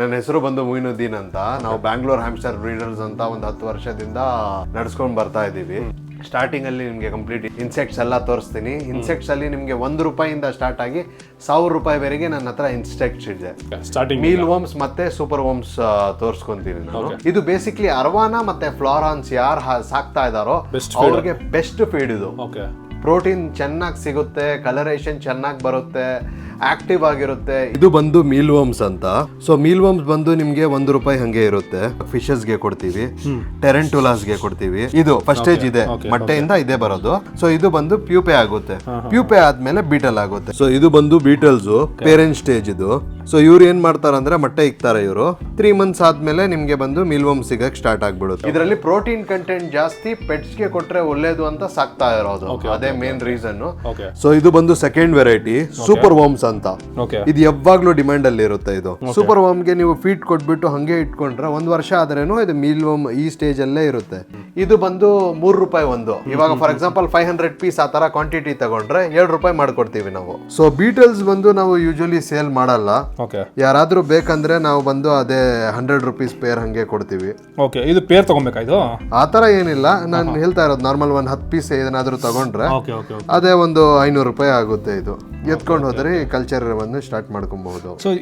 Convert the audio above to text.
ನನ್ನ ಹೆಸರು ಬಂದು ಮೊಯಿನುದ್ದೀನ್ ಅಂತ. ನಾವು ಬ್ಯಾಂಗ್ಳೂರ್ ಹ್ಯಾಮ್ಸ್ಟರ್ ಬ್ರೀಡರ್ಸ್ ಅಂತ ಒಂದು 10 ವರ್ಷದಿಂದ ನಡ್ಸ್ಕೊಂಡು ಬರ್ತಾ ಇದ್ದೀವಿ. ಸ್ಟಾರ್ಟಿಂಗ್ ಅಲ್ಲಿ ನಿಮಗೆ ಕಂಪ್ಲೀಟ್ ಇನ್ಸೆಕ್ಟ್ಸ್ ಎಲ್ಲ ತೋರಿಸ್ತೀನಿ. ಇನ್ಸೆಕ್ಟ್ಸ್ ಅಲ್ಲಿ ನಿಮಗೆ ₹1 ಸ್ಟಾರ್ಟ್ ಆಗಿ ₹1000 ನನ್ನ ಹತ್ರ ಇನ್ಸೆಕ್ಟ್ಸ್ ಇದೆ. ಸ್ಟಾರ್ಟಿಂಗ್ ಮೀಲ್ ವರ್ಮ್ಸ್ ಮತ್ತೆ ಸೂಪರ್ ವರ್ಮ್ಸ್ ತೋರಿಸ್ಕೊಂತೀನಿ ನಾನು. ಇದು ಬೇಸಿಕ್ಲಿ ಅರ್ವಾನಾ ಮತ್ತೆ ಫ್ಲಾರಾನ್ಸ್ ಯಾರು ಸಾಕ್ತಾ ಇದಾರೋ ಅವ್ರಿಗೆ ಬೆಸ್ಟ್ ಫೀಡ್ ಇದು. ಓಕೆ, ಪ್ರೋಟೀನ್ ಚೆನ್ನಾಗಿ ಸಿಗುತ್ತೆ, ಕಲರೇಷನ್ ಚೆನ್ನಾಗಿ ಬರುತ್ತೆ, ಆಕ್ಟಿವ್ ಆಗಿರುತ್ತೆ. ಇದು ಬಂದು ಮೀಲ್ ವರ್ಮ್ಸ್ ಅಂತ. ಸೊ ಮೀಲ್ ವರ್ಮ್ಸ್ ಬಂದು ನಿಮ್ಗೆ ₹1 ಹಂಗೆ ಇರುತ್ತೆ. ಫಿಶಸ್ ಗೆ ಕೊಡ್ತೀವಿ, ಟೆರೆಂಟುಲಾಸ್ ಗೆ ಕೊಡ್ತೀವಿ. ಇದು ಫಸ್ಟ್ ಸ್ಟೇಜ್ ಇದೆ, ಮೊಟ್ಟೆಯಿಂದ ಇದೇ ಬರೋದು. ಸೊ ಇದು ಬಂದು ಪ್ಯೂಪೆ ಆಗುತ್ತೆ. ಪ್ಯೂಪೆ ಆದ್ಮೇಲೆ ಬೀಟಲ್ ಆಗುತ್ತೆ. ಸೊ ಇದು ಬಂದು ಬೀಟಲ್ಸ್ ಪೇರೆಂಟ್ ಸ್ಟೇಜ್ ಇದು. ಸೊ ಇವ್ರು ಏನ್ ಮಾಡ್ತಾರೆ ಅಂದ್ರೆ ಮೊಟ್ಟೆ ಇಕ್ತಾರೆ ಇವರು. 3 ಮಂತ್ಸ್ ಆದ್ಮೇಲೆ ನಿಮ್ಗೆ ಬಂದು ಮೀಲ್ ವರ್ಮ್ ಸಿಗಕ್ ಸ್ಟಾರ್ಟ್ ಆಗ್ಬಿಡುತ್ತೆ. ಇದರಲ್ಲಿ ಪ್ರೋಟೀನ್ ಕಂಟೆಂಟ್ ಜಾಸ್ತಿ, ಪೆಟ್ಸ್ ಗೆ ಕೊಟ್ರೆ ಒಳ್ಳೇದು ಅಂತ ಸಾಕ್ತಾ ಇರೋದು. ಅದೇ ಮೇನ್ ರೀಸನ್. ಸೊ ಇದು ಬಂದು ಸೆಕೆಂಡ್ ವೆರೈಟಿ ಸೂಪರ್ ವರ್ಮ್ಸ್ ಅಂತ. ಇದು ಯಾವಾಗ್ಲೂ ಡಿಮ್ಯಾಂಡ್ ಅಲ್ಲಿ ಇರುತ್ತೆ. ಇದು ಸೂಪರ್ ವರ್ಮ್ ಗೆ ನೀವು ಫೀಡ್ ಕೊಟ್ಬಿಟ್ಟು ಹಂಗೆ ಇಟ್ಕೊಂಡ್ರೆ 1 ವರ್ಷ ಆದ್ರೇನು ಇದು ಮೀಲ್ ವರ್ಮ್ ಈ ಸ್ಟೇಜ್ ಅಲ್ಲೇ ಇರುತ್ತೆ. ಇದು ಬಂದು ₹3 ಒಂದು. ಇವಾಗ ಫಾರ್ ಎಕ್ಸಾಂಪಲ್ 500 ಪೀಸ್ ಆ ತರ ಕ್ವಾಂಟಿಟಿ ತಗೊಂಡ್ರೆ ₹7 ಮಾಡ್ಕೊಡ್ತೀವಿ ನಾವು. ಸೊ ಬೀಟಲ್ಸ್ ಬಂದು ನಾವು ಯೂಶಲಿ ಸೇಲ್ ಮಾಡಲ್ಲ. ಯಾರಾದ್ರೂ ಬೇಕಂದ್ರೆ ನಾವು ಬಂದು ಅದೇ ₹100 ಪೇರ್ ಹಂಗೆ ಕೊಡ್ತೀವಿ. ಓಕೆ, ಇದು ಪೇರ್ ತಗೊಬೇಕಾ? ಇದು ಆತರ ಏನಿಲ್ಲ, ನಾನು ಹೇಳ್ತಾ ಇರೋದು ನಾರ್ಮಲ್ ಒಂದು 10 ಪೀಸ್ ಏನಾದ್ರು ತಗೊಂಡ್ರೆ ಅದೇ ಒಂದು ₹500 ಆಗುತ್ತೆ. ಇದು ಎತ್ಕೊಂಡು ಹೋದ್ರೆ ಕಲ್ಚರ್ ಬಂದು ಸ್ಟಾರ್ಟ್ ಮಾಡ್ಕೊಬಹುದು. ಸೊ